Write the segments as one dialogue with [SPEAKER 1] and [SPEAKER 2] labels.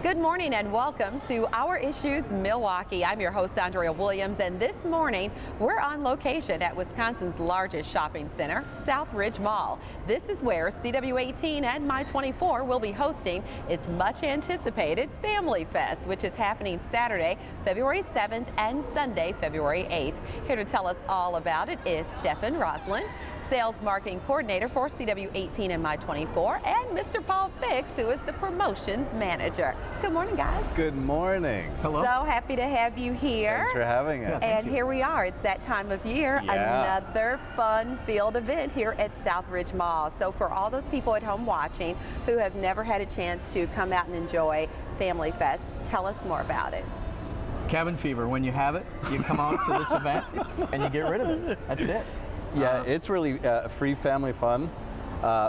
[SPEAKER 1] Good morning and welcome to Our Issues Milwaukee. I'm your host, Andrea Williams, and this morning we're on location at Wisconsin's largest shopping center, Southridge Mall. This is where CW18 and My24 will be hosting its much anticipated Family Fest, which is happening Saturday, February 7th and Sunday, February 8th. Here to tell us all about it is Stephan Roselin, Sales Marketing Coordinator for CW18 and My24, and Mr. Paul Fix, who is the Promotions Manager. Good morning, guys.
[SPEAKER 2] Good morning.
[SPEAKER 1] Hello. So happy to have you here.
[SPEAKER 2] Thanks for having us.
[SPEAKER 1] And here we are. It's that time of year.
[SPEAKER 2] Yeah.
[SPEAKER 1] Another fun-filled event here at Southridge Mall. So for all those people at home watching who have never had a chance to come out and enjoy Family Fest, tell us more about it.
[SPEAKER 3] Cabin fever. When you have it, you come out to this event and you get rid of it. That's it.
[SPEAKER 2] Yeah, it's really free family fun.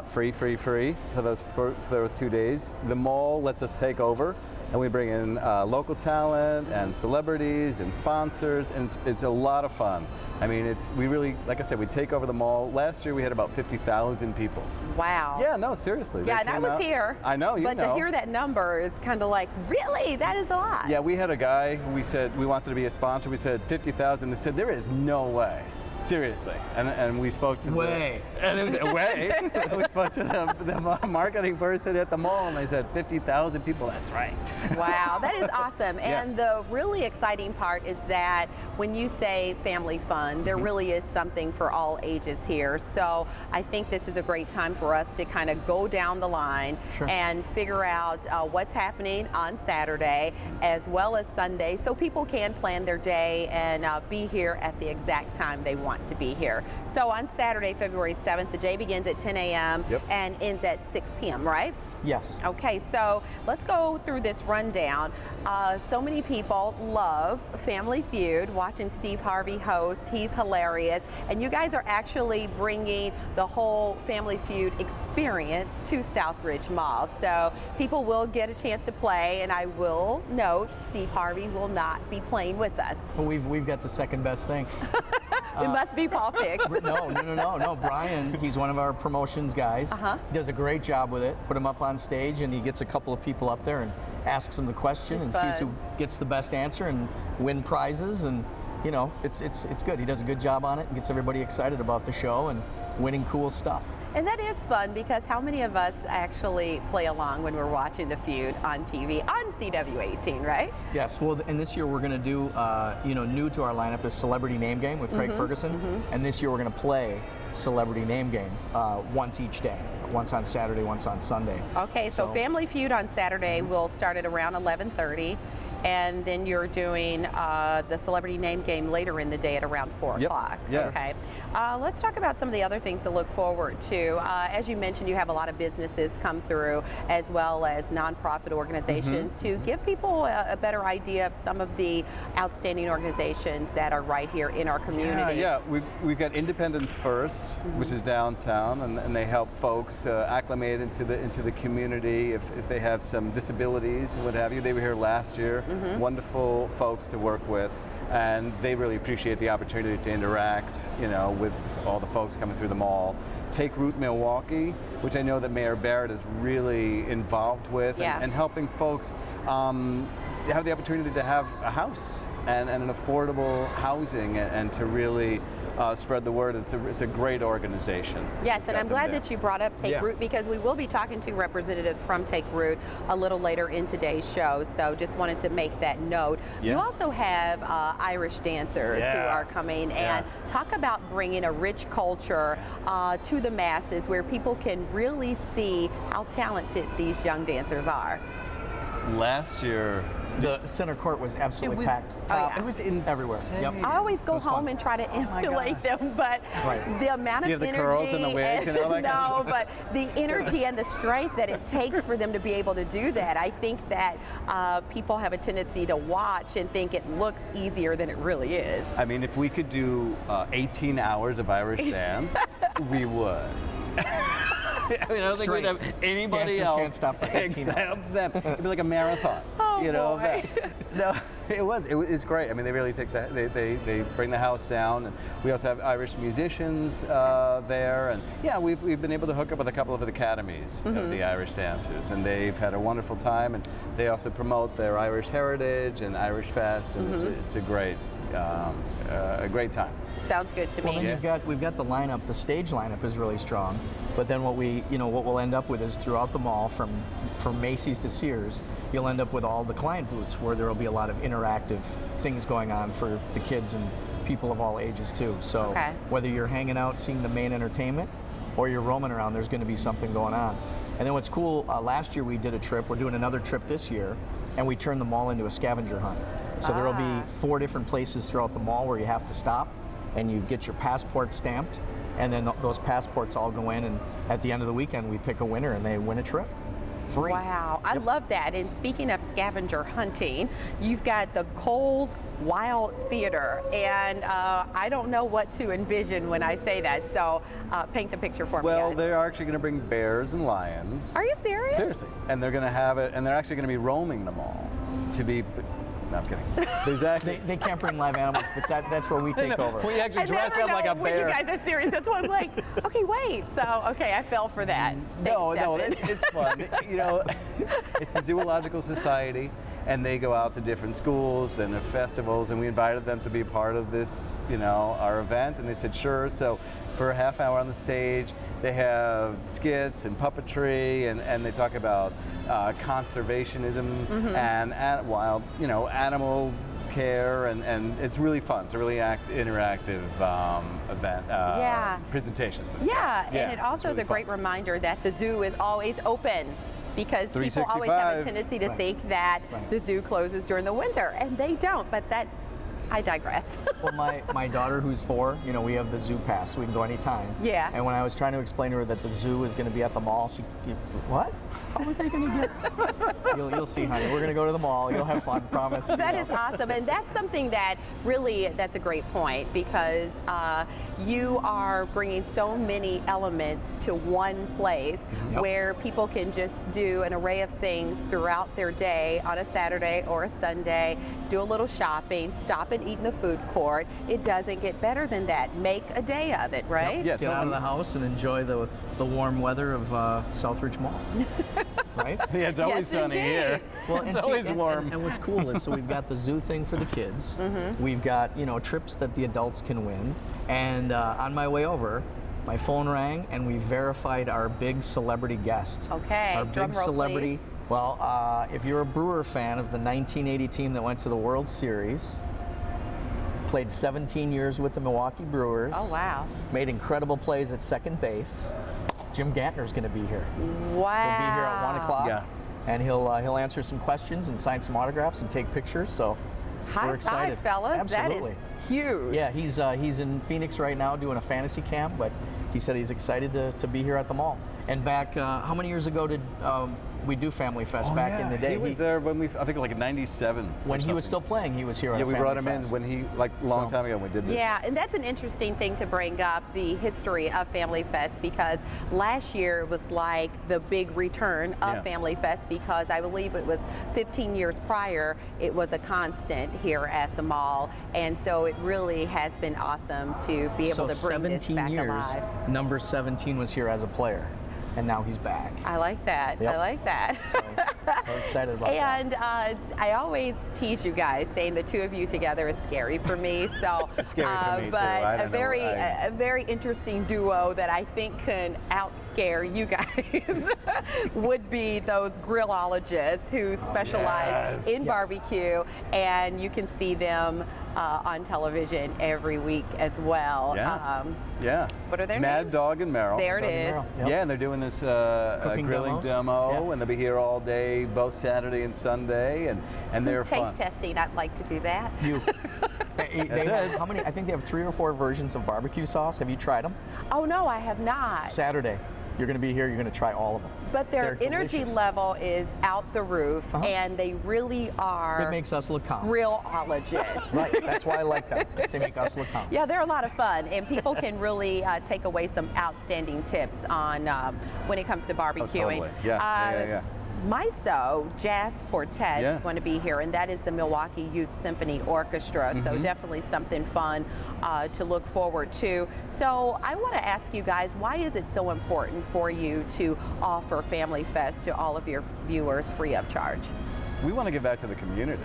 [SPEAKER 2] Free for those 2 days. The mall lets us take over, and we bring in local talent and celebrities and sponsors, and it's a lot of fun. I mean, we really, like I said, we take over the mall. Last year we had about 50,000 people.
[SPEAKER 1] Wow.
[SPEAKER 2] Yeah, no, seriously.
[SPEAKER 1] Yeah, and I was here.
[SPEAKER 2] I know, you know.
[SPEAKER 1] But to hear that number is kind of like, really? That is a lot.
[SPEAKER 2] Yeah, we had a guy who we said we wanted to be a sponsor. We said 50,000. They said there is no way. Seriously, and we spoke to and it was a way. We spoke to the marketing person at the mall, and they said 50,000 people. That's right.
[SPEAKER 1] Wow, that is awesome.
[SPEAKER 2] Yeah.
[SPEAKER 1] And the really exciting part is that when you say family fun, there really is something for all ages here. So I think this is a great time for us to kind of go down the line and figure out what's happening on Saturday as well as Sunday, so people can plan their day and be here at the exact time they want to be here. So on Saturday, February 7th, the day begins at 10 a.m. and ends at 6 p.m., right?
[SPEAKER 3] Yes.
[SPEAKER 1] Okay, so let's go through this rundown. So many people love Family Feud, watching Steve Harvey host. He's hilarious. And you guys are actually bringing the whole Family Feud experience to Southridge Mall. So people will get a chance to play, and I will note Steve Harvey will not be playing with us.
[SPEAKER 3] Well, we've got the second best thing.
[SPEAKER 1] It must be Paul Fix.
[SPEAKER 3] No. Brian, he's one of our promotions guys. He does a great job with it. Put him up on stage, and he gets a couple of people up there and asks them the question and sees who gets the best answer and win prizes. And you know, it's good. He does a good job on it and gets everybody excited about the show and winning cool stuff.
[SPEAKER 1] And that is fun, because how many of us actually play along when we're watching the feud on TV on CW18, right?
[SPEAKER 3] Yes. Well, and this year we're going to do, new to our lineup is Celebrity Name Game with Craig Ferguson. And this year we're going to play Celebrity Name Game once each day. Once on Saturday, once on Sunday.
[SPEAKER 1] Okay, so Family Feud on Saturday will start at around 11:30. And then you're doing the Celebrity Name Game later in the day at around 4 o'clock.
[SPEAKER 2] Yeah.
[SPEAKER 1] Okay. Let's talk about some of the other things to look forward to. As you mentioned, you have a lot of businesses come through, as well as nonprofit organizations, to give people a better idea of some of the outstanding organizations that are right here in our community.
[SPEAKER 2] Yeah. We've got Independence First, which is downtown, and they help folks acclimate into the community if they have some disabilities and what have you. They were here last year. Wonderful folks to work with, and they really appreciate the opportunity to interact, with all the folks coming through the mall. Take Root Milwaukee, which I know that Mayor Barrett is really involved with, and helping folks have the opportunity to have a house and an affordable housing, and to really spread the word. It's a great organization.
[SPEAKER 1] Yes, and I'm glad that you brought up Take Root, because we will be talking to representatives from Take Root a little later in today's show. So just wanted to make that note. You also have Irish dancers who are coming, and talk about bringing a rich culture to the masses, where people can really see how talented these young dancers are.
[SPEAKER 2] Last year,
[SPEAKER 3] the center court was absolutely packed.
[SPEAKER 2] It was insane.
[SPEAKER 3] Everywhere. Yep.
[SPEAKER 1] I always go home and try to emulate them, but the amount of
[SPEAKER 2] energy.
[SPEAKER 1] The
[SPEAKER 2] curls and the wigs and all that kind of stuff?
[SPEAKER 1] but the energy and the strength that it takes for them to be able to do that, I think that people have a tendency to watch and think it looks easier than it really is.
[SPEAKER 2] I mean, if we could do 18 hours of Irish dance, we would. I mean, I don't think we'd have anybody
[SPEAKER 3] Dancers
[SPEAKER 2] else
[SPEAKER 3] can't stop for 18
[SPEAKER 2] except them. It'd be like a marathon.
[SPEAKER 1] Oh, boy.
[SPEAKER 2] No, it's great. I mean, they really take that. They bring the house down, and we also have Irish musicians there, and yeah, we've been able to hook up with a couple of the academies of the Irish dancers, and they've had a wonderful time, and they also promote their Irish heritage and Irish Fest, and it's a great time.
[SPEAKER 1] Sounds good to me.
[SPEAKER 3] Well, then we've got the lineup. The stage lineup is really strong, but then what we'll end up with is throughout the mall, from Macy's to Sears, you'll end up with all the client booths where there will be a lot of interactive things going on for the kids and people of all ages too. So whether you're hanging out seeing the main entertainment or you're roaming around, there's going to be something going on. And then what's cool, last year we did a trip. We're doing another trip this year, and we turned the mall into a scavenger hunt. So there will be 4 different places throughout the mall where you have to stop and you get your passport stamped, and then those passports all go in, and at the end of the weekend we pick a winner and they win a trip. Free.
[SPEAKER 1] Wow, I love that. And speaking of scavenger hunting, you've got the Coles Wild Theater, and I don't know what to envision when I say that, so paint the picture for me,
[SPEAKER 2] Well,
[SPEAKER 1] guys.
[SPEAKER 2] they're actually going to bring bears and lions.
[SPEAKER 1] Are you serious?
[SPEAKER 2] Seriously. And they're going to have it, and they're actually going to be roaming the mall to be. No, I'm kidding. There's actually.
[SPEAKER 3] They can't bring live animals, but that's where we take over.
[SPEAKER 2] We actually dress up like a bear.
[SPEAKER 1] When you guys are serious, that's why I'm like, okay, wait. So, okay, I fell for that.
[SPEAKER 2] No,
[SPEAKER 1] Thanks,
[SPEAKER 2] it's fun. It's the Zoological Society, and they go out to different schools and festivals, and we invited them to be part of this, our event, and they said sure. So for a half hour on the stage, they have skits and puppetry, and they talk about conservationism and wild, animal care, and it's really fun. It's a really interactive event presentation.
[SPEAKER 1] Yeah, and it also is
[SPEAKER 2] really
[SPEAKER 1] a great reminder that the zoo is always open, because people always have a tendency to think that the zoo closes during the winter, and they don't, but I digress.
[SPEAKER 3] Well, my daughter, who's 4, we have the zoo pass, so we can go anytime.
[SPEAKER 1] Yeah.
[SPEAKER 3] And when I was trying to explain to her that the zoo is going to be at the mall, what? How are they going to get? You'll see, honey. We're going to go to the mall. You'll have fun, promise.
[SPEAKER 1] That is awesome, and that's something that really, that's a great point, because you are bringing so many elements to one place where people can just do an array of things throughout their day on a Saturday or a Sunday, do a little shopping, stop and eat in the food court. It doesn't get better than that. Make a day of it, right?
[SPEAKER 2] Yeah,
[SPEAKER 3] Get out of the house and enjoy the warm weather of Southridge Mall. Right?
[SPEAKER 2] Yeah, it's always sunny here.
[SPEAKER 3] Well,
[SPEAKER 2] it's always warm.
[SPEAKER 3] And what's cool is, so we've got the zoo thing for the kids. We've got, trips that the adults can win. And on my way over, my phone rang, and we verified our big celebrity guest.
[SPEAKER 1] Okay,
[SPEAKER 3] our
[SPEAKER 1] drum
[SPEAKER 3] big
[SPEAKER 1] roll,
[SPEAKER 3] celebrity.
[SPEAKER 1] please.
[SPEAKER 3] Well, if you're a Brewer fan of the 1980 team that went to the World Series, played 17 years with the Milwaukee Brewers.
[SPEAKER 1] Oh, wow.
[SPEAKER 3] Made incredible plays at second base. Jim Gantner's going to be here.
[SPEAKER 1] Wow.
[SPEAKER 3] He'll be here at 1 o'clock.
[SPEAKER 2] Yeah.
[SPEAKER 3] And he'll answer some questions and sign some autographs and take pictures. So we're excited.
[SPEAKER 1] High five, fellas.
[SPEAKER 3] Absolutely.
[SPEAKER 1] That is huge.
[SPEAKER 3] Yeah, he's in Phoenix right now doing a fantasy camp, but he said he's excited to be here at the mall. And back, how many years ago did we do Family Fest back in the day?
[SPEAKER 2] He was there when I think like in '97.
[SPEAKER 3] When he was still playing, he was here at
[SPEAKER 2] Yeah, we brought him
[SPEAKER 3] Family Fest.
[SPEAKER 2] in when he, a long time ago when we did this.
[SPEAKER 1] Yeah, and that's an interesting thing to bring up, the history of Family Fest, because last year was like the big return of Family Fest, because I believe it was 15 years prior, it was a constant here at the mall, and so it really has been awesome to be able to bring this back alive.
[SPEAKER 3] Number 17 was here as a player, and now he's back.
[SPEAKER 1] I like that.
[SPEAKER 3] Yep.
[SPEAKER 1] I like that.
[SPEAKER 3] So we're excited about that.
[SPEAKER 1] And I always tease you guys saying the two of you together is scary for me. So
[SPEAKER 2] It's scary for me, too.
[SPEAKER 1] but
[SPEAKER 2] I don't
[SPEAKER 1] a very interesting duo that I think can outscare you guys would be those grillologists who specialize in barbecue, and you can see them on television every week as well.
[SPEAKER 2] Yeah.
[SPEAKER 1] What are their
[SPEAKER 2] Mad
[SPEAKER 1] names?
[SPEAKER 2] Dog and Merrill.
[SPEAKER 1] There it
[SPEAKER 3] Dog and
[SPEAKER 1] is.
[SPEAKER 3] Merrill. Yep.
[SPEAKER 2] Yeah, and they're doing this grilling
[SPEAKER 3] demos.
[SPEAKER 2] demo,
[SPEAKER 3] Yeah.
[SPEAKER 2] and they'll be here all day, both Saturday and Sunday, and they're
[SPEAKER 1] Who's
[SPEAKER 2] fun.
[SPEAKER 1] taste testing? I'd like to do that.
[SPEAKER 3] You.
[SPEAKER 2] That's it.
[SPEAKER 3] How many? I think they have 3 or 4 versions of barbecue sauce. Have you tried them?
[SPEAKER 1] Oh no, I have not.
[SPEAKER 3] Saturday. you're going to be here, you're going to try all of them.
[SPEAKER 1] But their
[SPEAKER 3] They're
[SPEAKER 1] energy
[SPEAKER 3] delicious.
[SPEAKER 1] level is out the roof, and they really are
[SPEAKER 3] It makes us look calm.
[SPEAKER 1] grillologists.
[SPEAKER 3] Right, that's why I like them. They make us look calm.
[SPEAKER 1] Yeah, they're a lot of fun, and people can really take away some outstanding tips on when it comes to barbecuing.
[SPEAKER 2] Totally. Yeah.
[SPEAKER 1] MISO Jazz Quartet is going to be here, and that is the Milwaukee Youth Symphony Orchestra, so definitely something fun to look forward to. So I want to ask you guys, why is it so important for you to offer Family Fest to all of your viewers free of charge?
[SPEAKER 2] We want to give back to the community.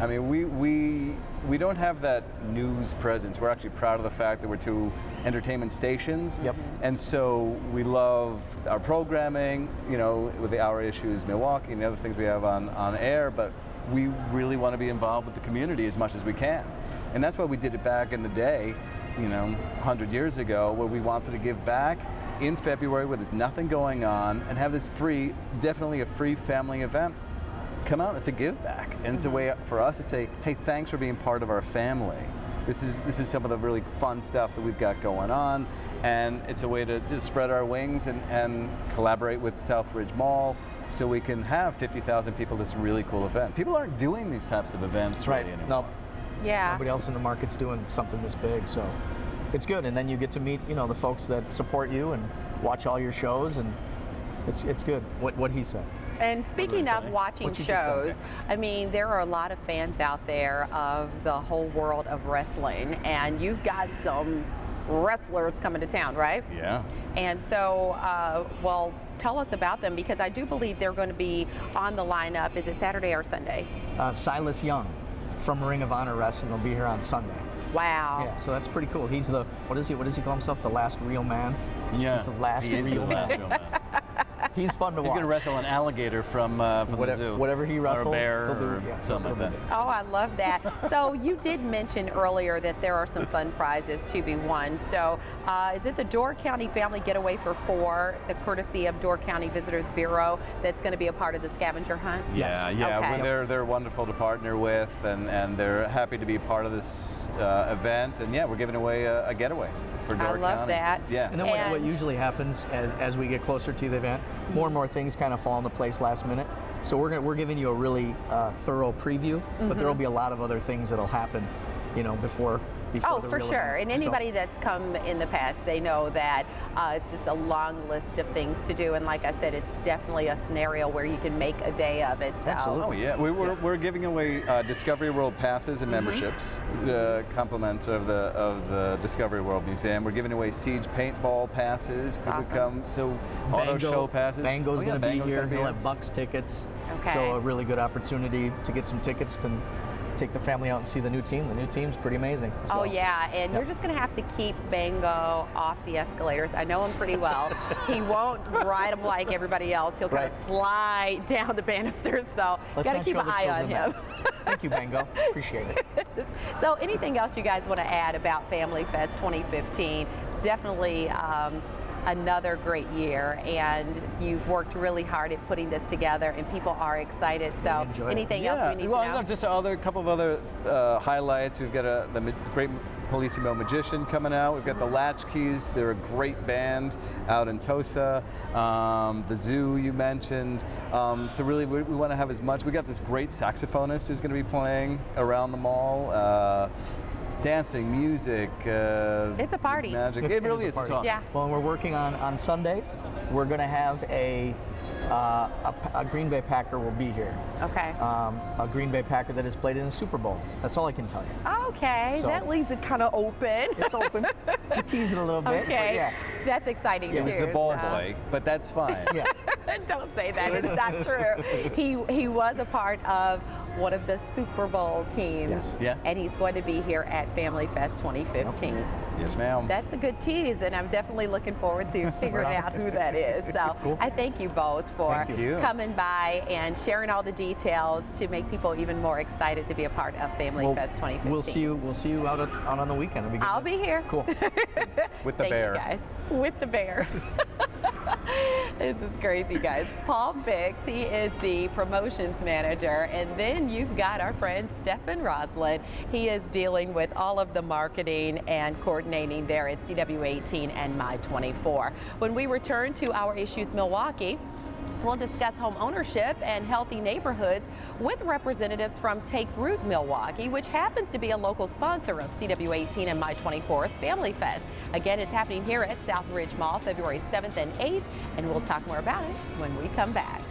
[SPEAKER 2] I mean, we don't have that news presence. We're actually proud of the fact that we're two entertainment stations. And so we love our programming, you know, with the Hour Issues Milwaukee and the other things we have on air, but we really want to be involved with the community as much as we can. And that's why we did it back in the day, you know, 100 years ago, where we wanted to give back in February where there's nothing going on and have this free, definitely a free family event. Come out, it's a give back, and it's a way for us to say, hey, thanks for being part of our family. This is some of the really fun stuff that we've got going on, and it's a way to just spread our wings and collaborate with Southridge Mall so we can have 50,000 people at this really cool event. People aren't doing these types of events really anymore.
[SPEAKER 3] No.
[SPEAKER 1] Yeah.
[SPEAKER 3] Nobody else in the market's doing something this big, so it's good. And then you get to meet, you know, the folks that support you and watch all your shows, and it's good. What he said.
[SPEAKER 1] And speaking of watching shows, I mean, there are a lot of fans out there of the whole world of wrestling, and you've got some wrestlers coming to town, right?
[SPEAKER 2] Yeah.
[SPEAKER 1] And so, well, tell us about them, because I do believe they're going to be on the lineup. Is it Saturday or Sunday?
[SPEAKER 3] Silas Young from Ring of Honor Wrestling will be here on Sunday.
[SPEAKER 1] Wow.
[SPEAKER 3] Yeah, so that's pretty cool. He's the, what does he call himself? The last real man?
[SPEAKER 2] Yeah.
[SPEAKER 3] He's the last real man. He's fun to watch.
[SPEAKER 2] He's going to wrestle an alligator from the zoo.
[SPEAKER 3] Whatever he wrestles,
[SPEAKER 2] or a bear,
[SPEAKER 3] he'll do,
[SPEAKER 2] or something like that.
[SPEAKER 1] Oh, I love that. So you did mention earlier that there are some fun prizes to be won. So is it the Door County Family Getaway for 4, the courtesy of Door County Visitors Bureau, that's going to be a part of the scavenger hunt?
[SPEAKER 2] Yeah,
[SPEAKER 1] Okay.
[SPEAKER 2] they're wonderful to partner with, and they're happy to be part of this event. And yeah, we're giving away a getaway for Door County.
[SPEAKER 1] I love that.
[SPEAKER 2] Yeah.
[SPEAKER 3] And then what usually happens as we get closer to the event, more and more things kind of fall into place last minute. So we're giving you a really thorough preview, but there will be a lot of other things that'll happen, you know, before
[SPEAKER 1] Oh,
[SPEAKER 3] the
[SPEAKER 1] for
[SPEAKER 3] real
[SPEAKER 1] sure.
[SPEAKER 3] event.
[SPEAKER 1] And anybody that's come in the past, they know that it's just a long list of things to do. And like I said, it's definitely a scenario where you can make a day of it. So.
[SPEAKER 3] Absolutely.
[SPEAKER 2] Oh yeah, we're giving away Discovery World passes and memberships, compliments of the Discovery World Museum. We're giving away Siege paintball passes.
[SPEAKER 1] That's
[SPEAKER 2] People
[SPEAKER 1] awesome.
[SPEAKER 2] come to auto show passes.
[SPEAKER 3] Bango's going to be here.
[SPEAKER 2] Gonna be
[SPEAKER 3] He'll
[SPEAKER 2] here.
[SPEAKER 3] have Bucks tickets.
[SPEAKER 1] Okay.
[SPEAKER 3] So a really good opportunity to get some tickets to take the family out and see the new team. The new team's pretty amazing. So.
[SPEAKER 1] Oh yeah, and you're just going to have to keep Bango off the escalators. I know him pretty well. He won't ride them like everybody else. He'll kind of slide down the banisters, so you got to keep an eye on him.
[SPEAKER 3] Thank you, Bango. Appreciate it.
[SPEAKER 1] So anything else you guys want to add about Family Fest 2015? It's definitely another great year, and you've worked really hard at putting this together, and people are excited. So anything else we need to know?
[SPEAKER 2] Just a couple of other highlights. We've got the great Polissimo Magician coming out. We've got the Latchkeys. They're a great band out in Tosa. The zoo you mentioned. So really we want to have as much. We got this great saxophonist who's going to be playing around the mall. Dancing, music.
[SPEAKER 1] It's a party.
[SPEAKER 2] Magic. It really is. It's awesome.
[SPEAKER 1] Yeah.
[SPEAKER 3] Well, we're working on Sunday. We're going to have a Green Bay Packer will be here.
[SPEAKER 1] Okay.
[SPEAKER 3] A Green Bay Packer that has played in the Super Bowl. That's all I can tell you.
[SPEAKER 1] Okay,
[SPEAKER 3] So-
[SPEAKER 1] that leaves it kind of open.
[SPEAKER 3] It's open. You tease it a little bit.
[SPEAKER 1] Okay,
[SPEAKER 3] But yeah.
[SPEAKER 1] that's exciting
[SPEAKER 2] It
[SPEAKER 1] too.
[SPEAKER 2] was the ball
[SPEAKER 1] so.
[SPEAKER 2] play, but that's fine.
[SPEAKER 3] Yeah.
[SPEAKER 1] Don't say that. It's not true. He was a part of one of the Super Bowl teams.
[SPEAKER 3] Yes.
[SPEAKER 2] Yeah.
[SPEAKER 1] And he's going to be here at Family Fest 2015.
[SPEAKER 2] Yes, ma'am.
[SPEAKER 1] That's a good tease, and I'm definitely looking forward to figuring out who that is. So
[SPEAKER 3] Cool.
[SPEAKER 1] I thank you both for
[SPEAKER 2] Thank you.
[SPEAKER 1] coming by and sharing all the details to make people even more excited to be a part of Family Fest 2015.
[SPEAKER 3] We'll see you out on the weekend. It'll be good.
[SPEAKER 1] I'll be here.
[SPEAKER 3] Cool.
[SPEAKER 2] With the
[SPEAKER 1] Thank
[SPEAKER 2] bear.
[SPEAKER 1] you guys. With the bear. This is crazy, guys. Paul Bix, he is the promotions manager, and then you've got our friend Stephan Roselin. He is dealing with all of the marketing and coordinating there at CW18 and My24. When we return to Our Issues Milwaukee, we'll discuss home ownership and healthy neighborhoods with representatives from Take Root Milwaukee, which happens to be a local sponsor of CW18 and My24's Family Fest. Again, it's happening here at Southridge Mall February 7th and 8th, and we'll talk more about it when we come back.